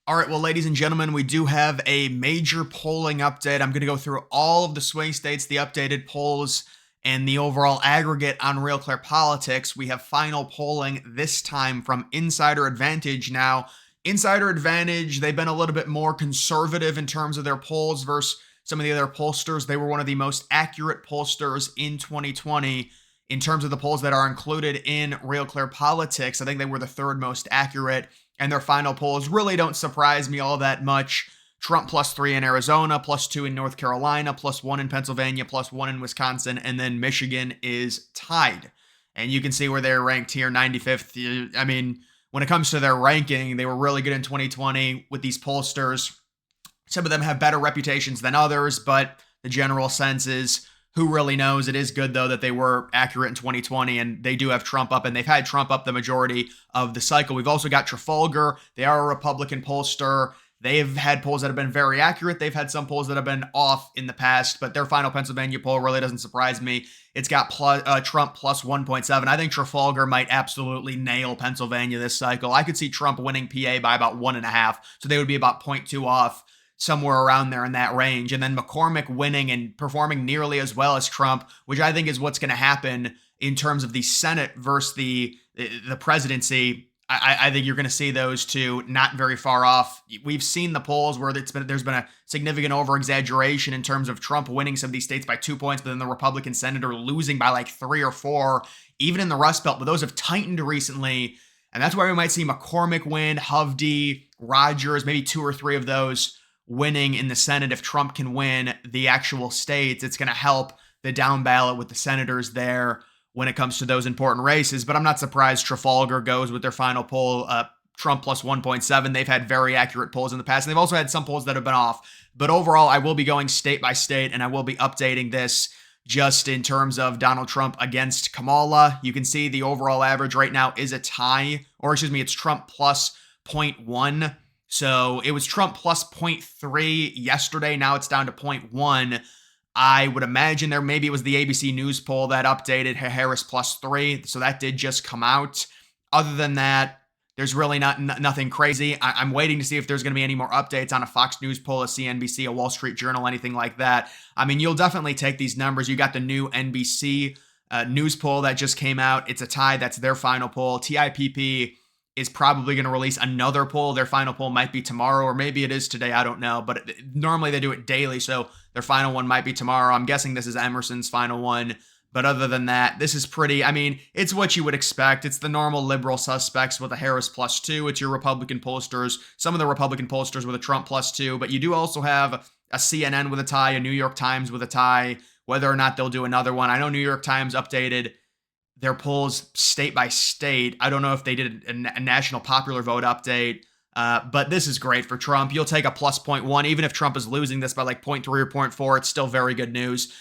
All right, well, ladies and gentlemen, we do have a major polling update. I'm going to go through all of the swing states, the updated polls, and the overall aggregate on Real Clear Politics. We have final polling this time from Insider Advantage. Now, Insider Advantage, they've been a little bit more conservative in terms of their polls versus some of the other pollsters. They were one of the most accurate pollsters in 2020 in terms of the polls that are included in Real Clear Politics. I think they were the third most accurate, and their final polls really don't surprise me all that much. Trump +3 in Arizona, +2 in North Carolina, +1 in Pennsylvania, +1 in Wisconsin, and then Michigan is tied. And you can see where they're ranked here, 95th. I mean, when it comes to their ranking, they were really good in 2020 with these pollsters. Some of them have better reputations than others, but the general sense is who really knows? It is good, though, that they were accurate in 2020, and they do have Trump up, and they've had Trump up the majority of the cycle. We've also got Trafalgar. They are a Republican pollster. They've had polls that have been very accurate. They've had some polls that have been off in the past, but their final Pennsylvania poll really doesn't surprise me. It's got Trump +1.7. I think Trafalgar might absolutely nail Pennsylvania this cycle. I could see Trump winning PA by about 1.5, so they would be about 0.2 off, somewhere around there in that range. And then McCormick winning and performing nearly as well as Trump, which I think is what's going to happen in terms of the Senate versus the presidency. I think you're going to see those two not very far off. We've seen the polls where there's been a significant over-exaggeration in terms of Trump winning some of these states by 2 points, but then the Republican senator losing by like 3 or 4, even in the Rust Belt. But those have tightened recently, and that's why we might see McCormick win, Hovde, Rogers, maybe 2 or 3 of those winning in the Senate. If Trump can win the actual states, it's going to help the down ballot with the senators there when it comes to those important races. But I'm not surprised Trafalgar goes with their final poll, Trump +1.7. They've had very accurate polls in the past, and they've also had some polls that have been off. But overall, I will be going state by state, and I will be updating this just in terms of Donald Trump against Kamala. You can see the overall average right now is a tie, or excuse me, it's Trump +0.1. So it was Trump +0.3 yesterday. Now it's down to 0.1. I would imagine maybe it was the ABC News poll that updated Harris +3. So that did just come out. Other than that, there's really nothing crazy. I'm waiting to see if there's going to be any more updates on a Fox News poll, a CNBC, a Wall Street Journal, anything like that. I mean, you'll definitely take these numbers. You got the new NBC news poll that just came out. It's a tie. That's their final poll. TIPP is probably going to release another poll. Their final poll might be tomorrow, or maybe it is today. I don't know. But normally they do it daily, so their final one might be tomorrow. I'm guessing this is Emerson's final one. But other than that, this is pretty, I mean, it's what you would expect. It's the normal liberal suspects with a Harris +2. It's your Republican pollsters. Some of the Republican pollsters with a Trump +2. But you do also have a CNN with a tie, a New York Times with a tie. Whether or not they'll do another one. I know New York Times updated their polls state by state. I don't know if they did a national popular vote update, but this is great for Trump. You'll take a +0.1, even if Trump is losing this by like 0.3 or 0.4, it's still very good news,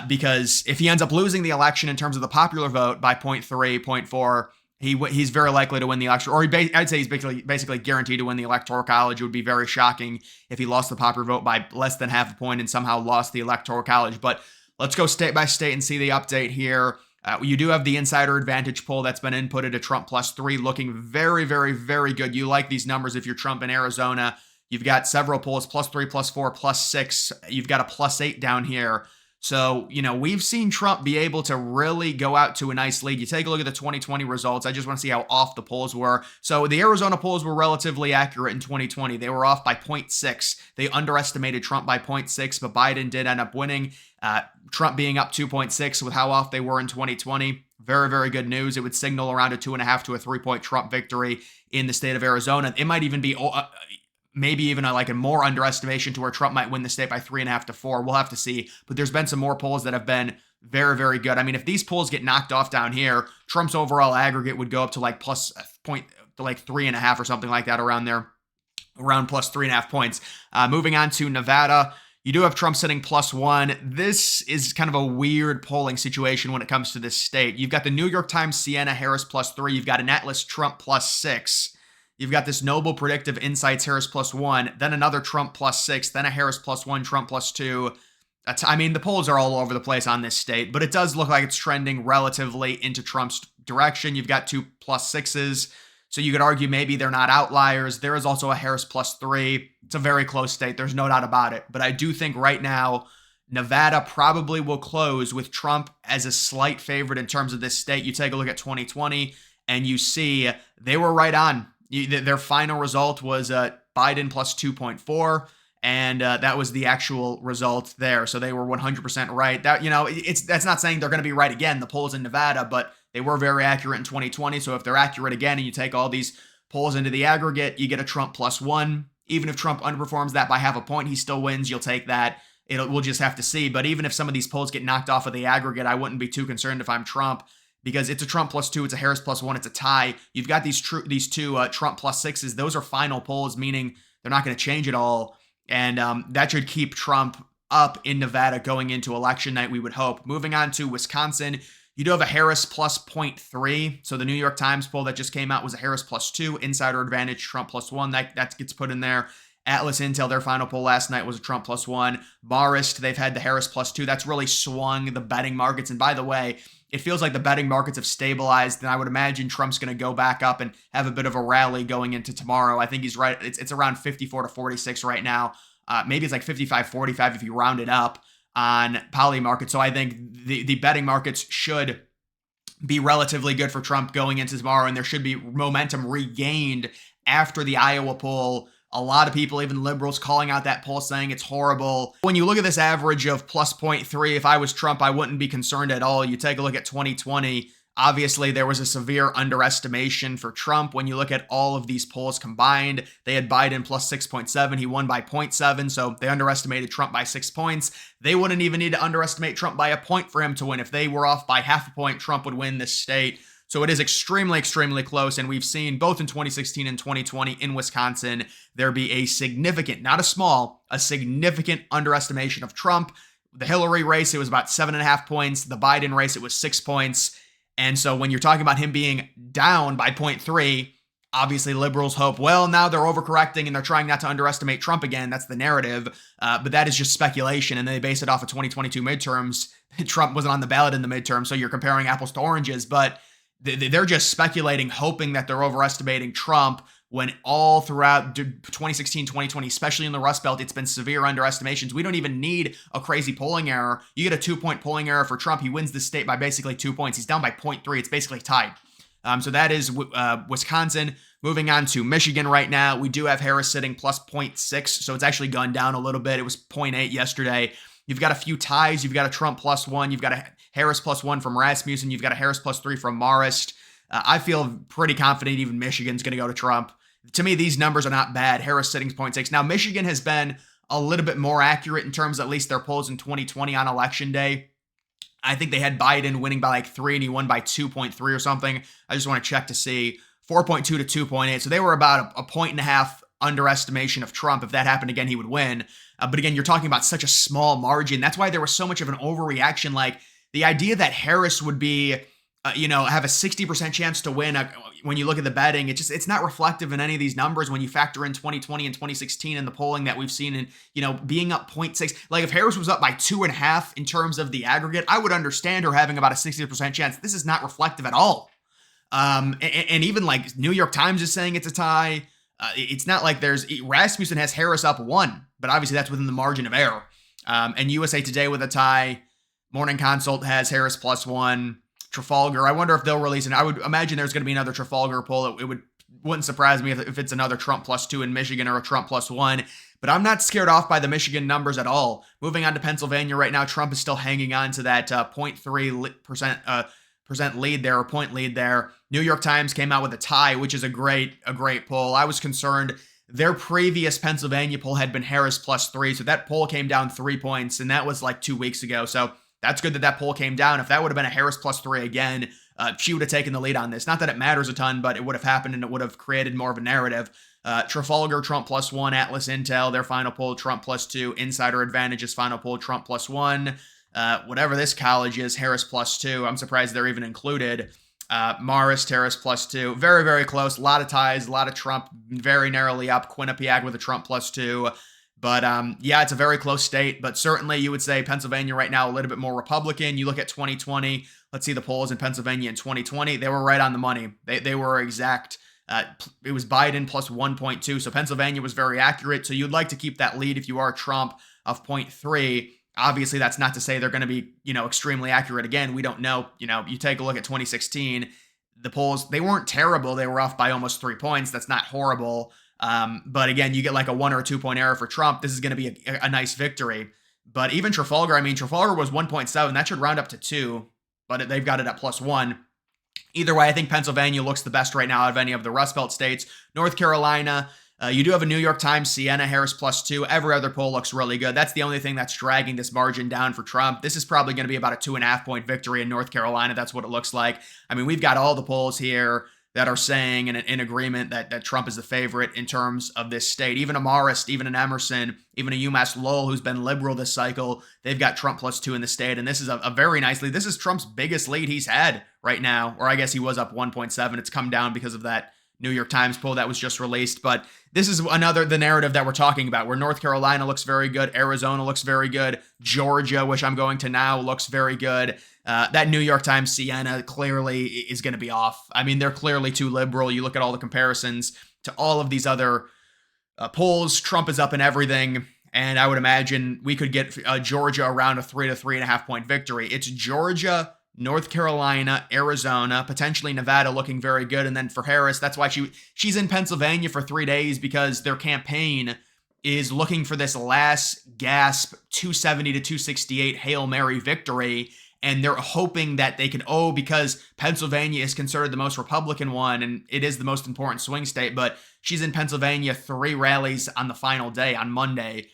because if he ends up losing the election in terms of the popular vote by 0.3, 0.4, he's very likely to win the election, or I'd say he's basically guaranteed to win the Electoral College. It would be very shocking if he lost the popular vote by less than half a point and somehow lost the Electoral College. But let's go state by state and see the update here. You do have the Insider Advantage poll that's been inputted to Trump +3, looking very, very, very good. You like these numbers if you're Trump in Arizona. You've got several polls, +3, +4, +6. You've got a +8 down here. So, we've seen Trump be able to really go out to a nice lead. You take a look at the 2020 results. I just want to see how off the polls were. So the Arizona polls were relatively accurate in 2020. They were off by 0.6. They underestimated Trump by 0.6, but Biden did end up winning. Trump being up 2.6 with how off they were in 2020. Very, very good news. It would signal around a 2.5 to a 3-point Trump victory in the state of Arizona. It might even be maybe even a more underestimation to where Trump might win the state by 3.5 to 4. We'll have to see. But there's been some more polls that have been very, very good. I mean, if these polls get knocked off down here, Trump's overall aggregate would go up to like plus point to like 3.5 or something like that around there, around plus 3.5 points. Moving on to Nevada. You do have Trump sitting +1. This is kind of a weird polling situation when it comes to this state. You've got the New York Times Siena Harris +3. You've got an Atlas Trump +6. You've got this Noble Predictive Insights Harris +1, then another Trump +6, then a Harris +1, Trump +2. The polls are all over the place on this state, but it does look like it's trending relatively into Trump's direction. You've got two +6s. So you could argue maybe they're not outliers. There is also a Harris +3. It's a very close state. There's no doubt about it. But I do think right now, Nevada probably will close with Trump as a slight favorite in terms of this state. You take a look at 2020 and you see they were right on. Their final result was Biden plus 2.4. And that was the actual result there. So they were 100% right. That, that's not saying they're going to be right again, the polls in Nevada, but they were very accurate in 2020. So if they're accurate again and you take all these polls into the aggregate, you get a Trump +1. Even if Trump underperforms that by half a point, he still wins. You'll take that. We'll just have to see. But even if some of these polls get knocked off of the aggregate, I wouldn't be too concerned if I'm Trump, because it's a Trump +2, it's a Harris +1, it's a tie. You've got these two Trump +6s. Those are final polls, meaning they're not going to change at all. And that should keep Trump up in Nevada going into election night, we would hope. Moving on to Wisconsin, you do have a Harris plus 0.3. So the New York Times poll that just came out was a Harris +2, insider advantage, Trump +1. That gets put in there. Atlas Intel, their final poll last night was a Trump +1. Marist, they've had the Harris +2. That's really swung the betting markets. And by the way, it feels like the betting markets have stabilized, and I would imagine Trump's going to go back up and have a bit of a rally going into tomorrow. I think he's right. It's around 54 to 46 right now. Maybe it's like 55-45 if you round it up on Poly Market. So I think the betting markets should be relatively good for Trump going into tomorrow, and there should be momentum regained after the Iowa poll. A lot of people, even liberals, calling out that poll saying it's horrible. When you look at this average of plus 0.3, if I was Trump, I wouldn't be concerned at all. You take a look at 2020, obviously there was a severe underestimation for Trump. When you look at all of these polls combined, they had Biden plus 6.7. He won by 0.7, so they underestimated Trump by 6 points. They wouldn't even need to underestimate Trump by a point for him to win. If they were off by half a point, Trump would win this state. So it is extremely, extremely close, and we've seen both in 2016 and 2020 in Wisconsin, there be a significant, not a small, a significant underestimation of Trump. The Hillary race, it was about 7.5 points. The Biden race, it was 6 points. And so when you're talking about him being down by 0.3, obviously liberals hope, well, now they're overcorrecting and they're trying not to underestimate Trump again. That's the narrative. But that is just speculation, and they base it off of 2022 midterms. Trump wasn't on the ballot in the midterms, so you're comparing apples to oranges, but they're just speculating, hoping that they're overestimating Trump, when all throughout 2016, 2020, especially in the Rust Belt, it's been severe underestimations. We don't even need a crazy polling error. You get a 2-point polling error for Trump. He wins the state by basically 2 points. He's down by 0.3. It's basically tied. So that is Wisconsin. Moving on to Michigan right now, we do have Harris sitting plus 0.6. So it's actually gone down a little bit. It was 0.8 yesterday. You've got a few ties. You've got a Trump +1. You've got a Harris +1 from Rasmussen. You've got a Harris +3 from Marist. I feel pretty confident even Michigan's going to go to Trump. To me, these numbers are not bad. Harris sitting 0.6. Now, Michigan has been a little bit more accurate in terms of at least their polls in 2020 on election day. I think they had Biden winning by like 3 and he won by 2.3 or something. I just want to check to see. 4.2 to 2.8. So they were about a point and a half underestimation of Trump. If that happened again, he would win. But again, you're talking about such a small margin. That's why there was so much of an overreaction. Like the idea that Harris would be, have a 60% chance to win when you look at the betting, it's not reflective in any of these numbers when you factor in 2020 and 2016 and the polling that we've seen and, being up 0.6. Like if Harris was up by 2.5 in terms of the aggregate, I would understand her having about a 60% chance. This is not reflective at all. And even like New York Times is saying it's a tie. It's not like Rasmussen has Harris up 1, but obviously that's within the margin of error. And USA Today with a tie. Morning Consult has Harris +1. Trafalgar, I wonder if they'll release I would imagine there's going to be another Trafalgar poll. It wouldn't surprise me if it's another Trump +2 in Michigan or a Trump +1. But I'm not scared off by the Michigan numbers at all. Moving on to Pennsylvania right now, Trump is still hanging on to that 0.3% lead there, or point lead there. New York Times came out with a tie, which is a great poll. I was concerned. Their previous Pennsylvania poll had been Harris +3, so that poll came down 3 points, and that was like 2 weeks ago. So that's good that poll came down. If that would have been a Harris +3 again, she would have taken the lead on this. Not that it matters a ton, but it would have happened and it would have created more of a narrative. Trafalgar, Trump +1, Atlas Intel, their final poll, Trump +2, Insider Advantage's final poll, Trump +1. Whatever this college is, Harris +2. I'm surprised they're even included. Marist, Harris +2. Very, very close. A lot of ties, a lot of Trump, very narrowly up. Quinnipiac with a Trump +2. But it's a very close state. But certainly you would say Pennsylvania right now a little bit more Republican. You look at 2020. Let's see the polls in Pennsylvania in 2020. They were right on the money. They were exact. It was Biden plus 1.2. So Pennsylvania was very accurate. So you'd like to keep that lead if you are Trump of 0.3. Obviously, that's not to say they're going to be, extremely accurate again. We don't know. You take a look at 2016, the polls, they weren't terrible. They were off by almost 3 points. That's not horrible. But again, you get like a 1 or 2 point error for Trump. This is going to be a nice victory. But even Trafalgar, I mean, Trafalgar was 1.7. That should round up to 2, but they've got it at plus 1. Either way, I think Pennsylvania looks the best right now out of any of the Rust Belt states. North Carolina, you do have a New York Times, Siena, Harris plus 2. Every other poll looks really good. That's the only thing that's dragging this margin down for Trump. This is probably going to be about a 2.5 point victory in North Carolina. That's what it looks like. I mean, we've got all the polls here that are saying in agreement that Trump is the favorite in terms of this state. Even a Marist, even an Emerson, even a UMass Lowell, who's been liberal this cycle, they've got Trump plus 2 in the state. And this is a very nice lead. This is Trump's biggest lead he's had right now. Or I guess he was up 1.7. It's come down because of that New York Times poll that was just released. But this is the narrative that we're talking about, where North Carolina looks very good, Arizona looks very good, Georgia, which I'm going to now, looks very good. That New York Times Siena clearly is going to be off. I mean, they're clearly too liberal. You look at all the comparisons to all of these other polls. Trump is up in everything. And I would imagine we could get Georgia around a 3 to 3.5 point victory. It's Georgia, North Carolina, Arizona, potentially Nevada looking very good. And then for Harris, that's why she's in Pennsylvania for 3 days, because their campaign is looking for this last gasp 270 to 268 Hail Mary victory. And they're hoping that they can, because Pennsylvania is considered the most Republican one, and it is the most important swing state, but she's in Pennsylvania 3 rallies on the final day, on Monday,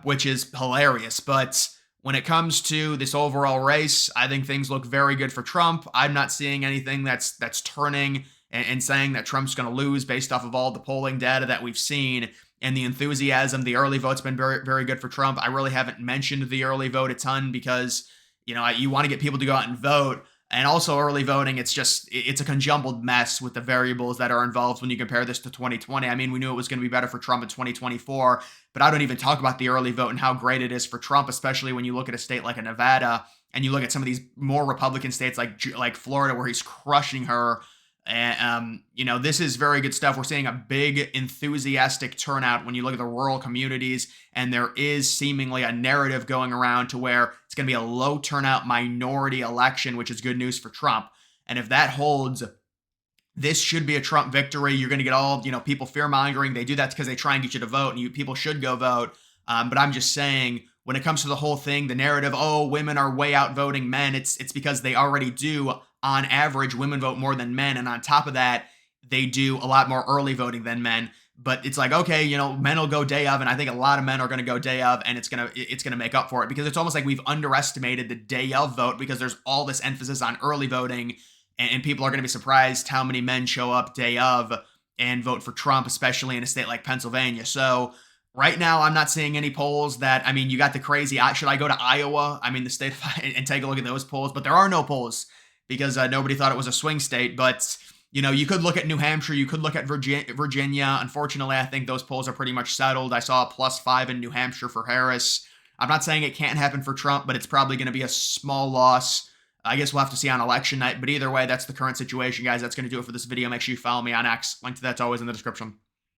which is hilarious. But when it comes to this overall race, I think things look very good for Trump. I'm not seeing anything that's turning and saying that Trump's going to lose based off of all the polling data that we've seen. And the enthusiasm, the early vote's been very, very good for Trump. I really haven't mentioned the early vote a ton because you want to get people to go out and vote. And also early voting, it's a conjumbled mess with the variables that are involved when you compare this to 2020. I mean, we knew it was going to be better for Trump in 2024, but I don't even talk about the early vote and how great it is for Trump, especially when you look at a state like a Nevada and you look at some of these more Republican states like Florida, where he's crushing her. And, this is very good stuff. We're seeing a big enthusiastic turnout when you look at the rural communities, and there is seemingly a narrative going around to where it's going to be a low turnout minority election, which is good news for Trump. And if that holds, this should be a Trump victory. You're going to get all, people fear mongering. They do that because they try and get you to vote, and people should go vote. But I'm just saying, when it comes to the whole thing, the narrative, women are way outvoting men, it's because they already do. On average, women vote more than men. And on top of that, they do a lot more early voting than men. But it's like, okay, men will go day of, and I think a lot of men are going to go day of, and it's going to make up for it, because it's almost like we've underestimated the day of vote because there's all this emphasis on early voting, and people are going to be surprised how many men show up day of and vote for Trump, especially in a state like Pennsylvania. So right now, I'm not seeing any polls that, you got the crazy, should I go to Iowa? The state and take a look at those polls, but there are no polls because nobody thought it was a swing state. But, you could look at New Hampshire, you could look at Virginia. Unfortunately, I think those polls are pretty much settled. I saw a +5 in New Hampshire for Harris. I'm not saying it can't happen for Trump, but it's probably going to be a small loss. I guess we'll have to see on election night. But either way, that's the current situation, guys. That's going to do it for this video. Make sure you follow me on X. Link to that's always in the description.